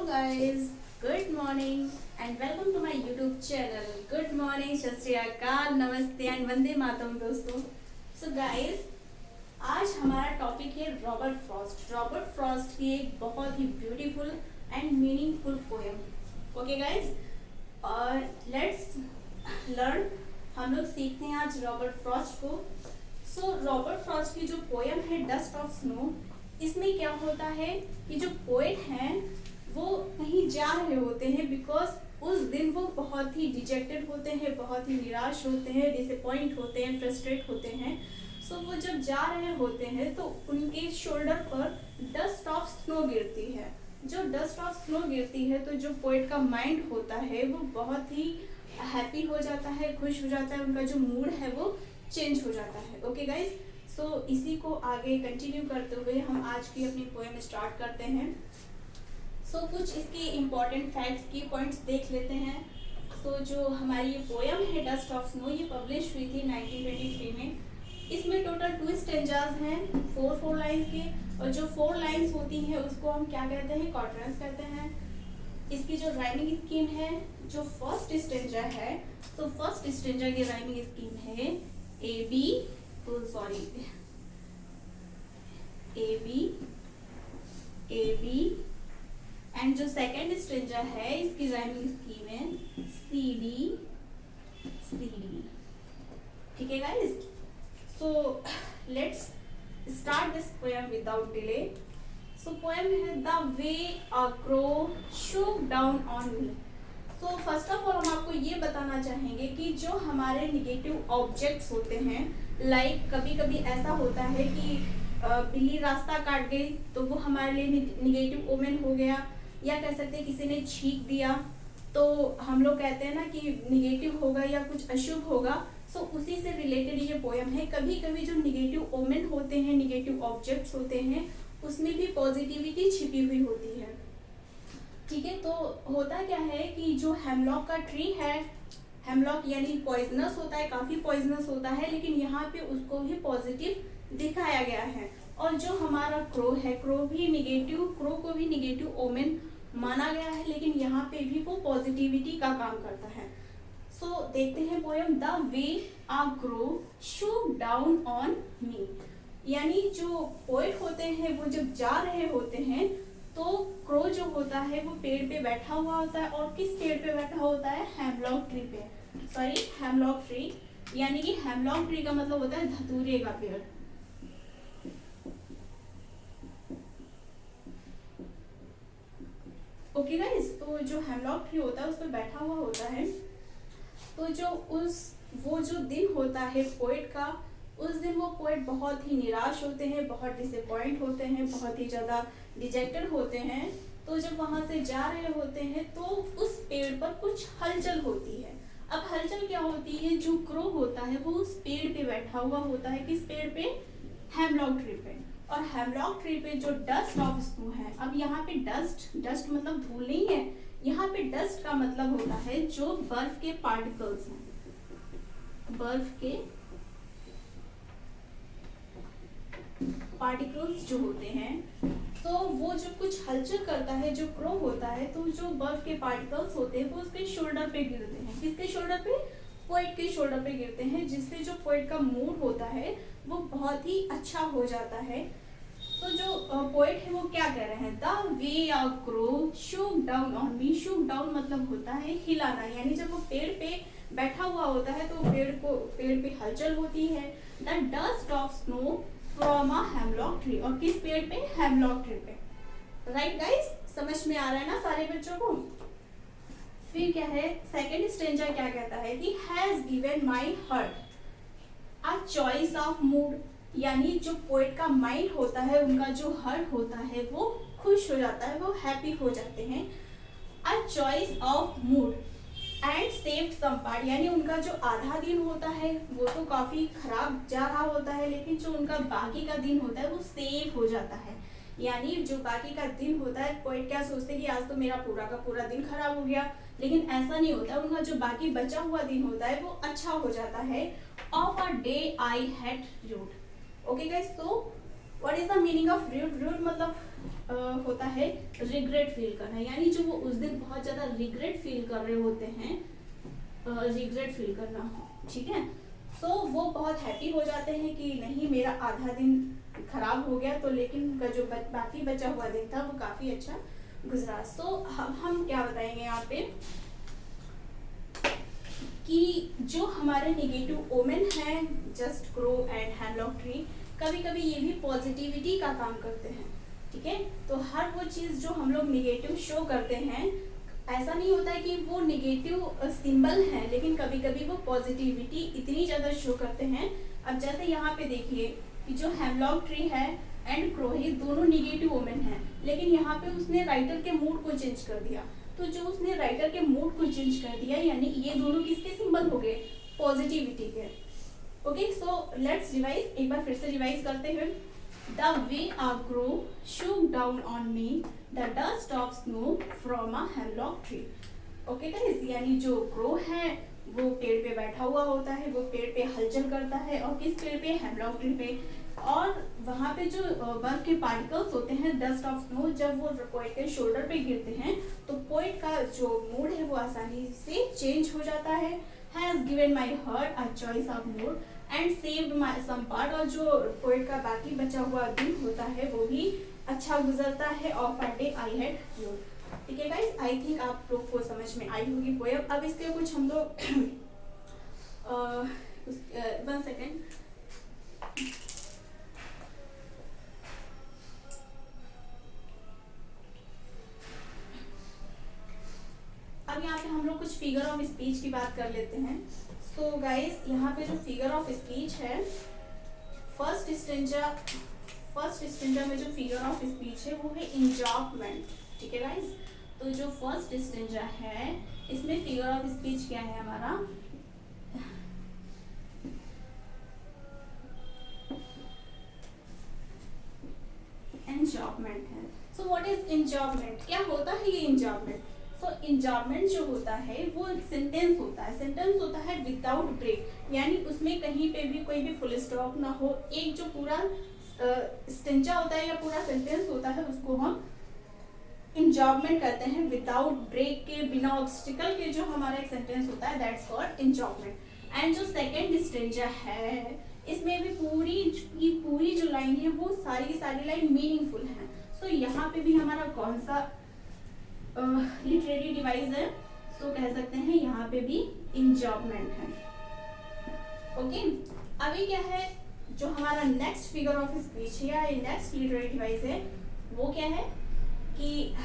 guys, good morning and welcome to my YouTube channel. Good morning, सत श्री अकाल, नमस्ते and Vande Mataram दोस्तों. So guys, आज हमारा टॉपिक है रॉबर्ट फ्रॉस्ट. रॉबर्ट फ्रॉस्ट की एक बहुत ही beautiful and meaningful poem. Okay guys, let's learn. हम लोग सीखते हैं आज रॉबर्ट फ्रॉस्ट को. सो रॉबर्ट फ्रॉस्ट की जो पोएम है डस्ट ऑफ स्नो, इसमें क्या होता है कि जो पोएट हैं वो कहीं जा रहे होते हैं बिकॉज उस दिन वो बहुत ही डिजेक्टेड होते हैं, बहुत ही निराश होते हैं, डिसअपॉइंट होते हैं, फ्रस्ट्रेट होते हैं. सो वो जब जा रहे होते हैं तो उनके शोल्डर पर डस्ट ऑफ स्नो गिरती है. जो डस्ट ऑफ स्नो गिरती है तो जो पोएट का माइंड होता है वो बहुत ही हैप्पी हो जाता है, खुश हो जाता है, उनका जो मूड है वो चेंज हो जाता है. ओके गाइज, सो इसी को आगे कंटिन्यू करते हुए हम आज की अपनी पोएम स्टार्ट करते हैं. सो कुछ इसके इम्पॉर्टेंट फैक्ट्स की पॉइंट्स देख लेते हैं. सो जो हमारी ये पोएम है डस्ट ऑफ स्नो, ये पब्लिश हुई थी 1923 में. इसमें टोटल 2 स्टेंजाज हैं, 4 लाइन्स के, और जो 4 लाइन्स होती हैं उसको हम क्या कहते हैं, क्वार्टर्स कहते हैं. इसकी जो राइमिंग स्कीम है, जो फर्स्ट स्टेंजा है, तो फर्स्ट स्टेंजा की राइमिंग स्कीम है ए बी एंड जो सेकंड स्ट्रेंजा है इसकी राइमिंग स्कीम है सी डी. ठीक है guys, so let's start this poem without delay. So poem है the way a crow shook down on me. तो फर्स्ट ऑफ ऑल हम आपको ये बताना चाहेंगे कि जो हमारे निगेटिव ऑब्जेक्ट्स होते हैं, लाइक कभी कभी ऐसा होता है कि बिल्ली रास्ता काट गई तो वो हमारे लिए निगेटिव ओमेन हो गया, या कह सकते हैं किसी ने छींक दिया तो हम लोग कहते हैं ना कि निगेटिव होगा या कुछ अशुभ होगा. सो उसी से रिलेटेड ये पोएम है. कभी कभी जो निगेटिव ओमेन होते हैं, निगेटिव ऑब्जेक्ट्स होते हैं, उसमें भी पॉजिटिविटी छिपी हुई होती है. ठीक है, तो होता क्या है कि जो हेमलॉक का ट्री है, हेमलॉक यानी पॉइजनस होता है, काफी पॉइजनस होता है, लेकिन यहाँ पे उसको भी पॉजिटिव दिखाया गया है. और जो हमारा क्रो है, क्रो को भी निगेटिव ओमेन माना गया है, लेकिन यहाँ पे भी वो पॉजिटिविटी का काम करता है. सो देखते हैं poem the way a crow shook down on me. यानी जो पोएट होते हैं वो जब जा रहे होते हैं तो क्रो जो होता है वो पेड़ पे बैठा हुआ होता है. और किस पेड़ पे बैठा होता है, हेमलॉक ट्री पे. हेमलॉक ट्री, यानी कि हेमलॉक ट्री का मतलब होता है धतूरे का पेड़. ओके गाइस, तो जो हेमलॉक ट्री होता है उस पर बैठा हुआ होता है. तो वो जो दिन होता है पोएट का, उस दिन वो पोएट बहुत ही निराश होते हैं, बहुत डिसअपॉइंट होते हैं, बहुत ही ज़्यादा डिजेक्टेड होते हैं. तो जब वहाँ से जा रहे होते हैं तो उस पेड़ पर कुछ हलचल होती है. अब हलचल क्या होती है, जो क्रो होता है वो उस पेड़ पे बैठा हुआ होता है. किस पेड़ पे, हेमलॉक ट्री पे. और हेमलॉक ट्री पे जो डस्ट ऑफ स्नो है, अब यहाँ पे डस्ट मतलब धूल नहीं है, यहाँ पे डस्ट का मतलब होता है जो बर्फ के पार्टिकल्स हैं, बर्फ के पार्टिकल्स जो होते हैं. तो वो जब कुछ हलचल करता है, जो क्रो होता है, तो जो बर्फ के पार्टिकल्स होते हैं वो उसके शोल्डर पे गिरते हैं. किसके शोल्डर पे, पोएट के शोल्डर पे गिरते हैं, जिससे जो पोएट का मूड होता है वो बहुत ही अच्छा हो जाता है. तो जो पोएट है वो क्या कह रहे हैं, the way a crow shook down on me. Shook down मतलब होता है हिलाना, यानी जब वो पेड़ पे बैठा हुआ होता है तो पेड़ पे हलचल होती है. The dust of snow from a hemlock tree. और किस पेड़ पे, हेमलॉक ट्री पे. राइट गाइस, समझ में आ रहा है ना सारे बच्चों को. फिर क्या है, सेकंड स्टेंजा क्या कहता है कि has given my heart a choice of mood. यानी जो पोएट का माइंड होता है, उनका जो हार्ट होता है वो खुश हो जाता है, वो हैप्पी हो जाते हैं. A choice of mood and saved some part. यानी उनका जो आधा दिन होता है वो तो काफी खराब जा रहा होता है, लेकिन जो उनका बाकी का दिन होता है वो सेव हो जाता है. यानी जो बाकी का दिन होता है, पोएट क्या सोचते हैं कि आज तो मेरा पूरा का पूरा दिन खराब हो गया, लेकिन ऐसा नहीं होता. उनका जो बाकी बचा हुआ दिन होता है वो अच्छा हो जाता है. Of a day I had rued. Okay guys, तो what is the meaning of rued? Rued मतलब होता है रिग्रेट फील करना, यानी जो वो उस दिन बहुत ज्यादा रिग्रेट फील कर रहे होते हैं, रिग्रेट फील करना, ठीक है। सो वो बहुत हैप्पी हो जाते हैं कि नहीं मेरा आधा दिन खराब हो गया, तो लेकिन उनका जो बाकी बचा हुआ दिन था वो काफी अच्छा गुजरा। सो हम क्या बताएंगे यहाँ पे कि जो हमारे नेगेटिव ओमेन है just grow and hemlock tree, कभी कभी ये भी पॉजिटिविटी का काम करते हैं, ठीक है। तो हर वो चीज जो हम लोग नेगेटिव शो करते हैं, ऐसा नहीं होता है कि वो नेगेटिव सिंबल है, लेकिन कभी कभी वो पॉजिटिविटी इतनी ज्यादा शो करते हैं। अब जैसे यहाँ पे देखिए कि जो हेमलॉक ट्री है एंड क्रो है, दोनों नेगेटिव ओमेन है, लेकिन यहाँ पे उसने राइटर के मूड को चेंज कर दिया। तो जो उसने राइटर के मूड को चेंज कर दिया, यानी ये दोनों किसके सिंबल हो गए? पॉजिटिविटी के। ओके, सो लेट्स रिवाइज, एक बार फिर से रिवाइज करते हैं। The way a crow shook down on me, the dust of snow from a hemlock tree. Okay guys, यानी जो क्रो है वो पेड़ पे बैठा हुआ होता है, वो पेड़ पे हलचल करता है, और किस पेड़ पे? हेमलॉक ट्री पे। और वहाँ पे जो बर्फ के पार्टिकल्स होते हैं, डस्ट ऑफ स्नो, जब वो पोएट के शोल्डर पे गिरते हैं तो पोएट का जो मूड है वो आसानी से चेंज हो जाता है। Has given my heart a choice of mood and saved my some part, और जो पोएट का बाकी बचा हुआ दिन होता है वो भी अच्छा गुजरता है। Of a day I had rued. ठीक है गाइस, आई थिंक आप लोग को समझ में आई होगी पोएम। अब इसके कुछ हम लोग 1 सेकेंड, अब यहाँ पे हम लोग कुछ फिगर ऑफ स्पीच की बात कर लेते हैं। सो गाइस, यहाँ पे जो फिगर ऑफ स्पीच है, फर्स्ट स्टेंजा में जो फिगर ऑफ स्पीच है वो है इंजॉकमेंट, ठीक है गाइस। तो जो फर्स्ट स्टेंजा है इसमें फिगर ऑफ स्पीच क्या है हमारा? इंजॉकमेंट है। So what is enjambment? क्या होता है ये इंजॉकमेंट? सो इंजॉयमेंट जो होता है वो सेंटेंस होता है, सेंटेंस होता है विदाउट ब्रेक, यानी उसमें कहीं पे भी कोई भी फुल स्टॉप ना हो। एक जो पूरा स्टेंजा होता है या पूरा सेंटेंस होता है उसको हम इंजॉयमेंट कहते हैं, विदाउट ब्रेक के, बिना ऑब्स्टिकल के जो हमारा एक सेंटेंस होता है, दैट्स कॉल्ड इंजॉयमेंट। एंड जो सेकेंड स्टेंजा है इसमें भी पूरी जो लाइन है वो सारी की सारी लाइन मीनिंगफुल है। सो यहाँ पे भी हमारा कौन सा लिटरेरी डिवाइस है? तो कह सकते हैं यहाँ पे भी इंजॉयमेंट है। ओके, अभी क्या है जो हमारा नेक्स्ट फिगर ऑफ स्पीच है या नेक्स्ट लिटरेरी डिवाइस है वो क्या है कि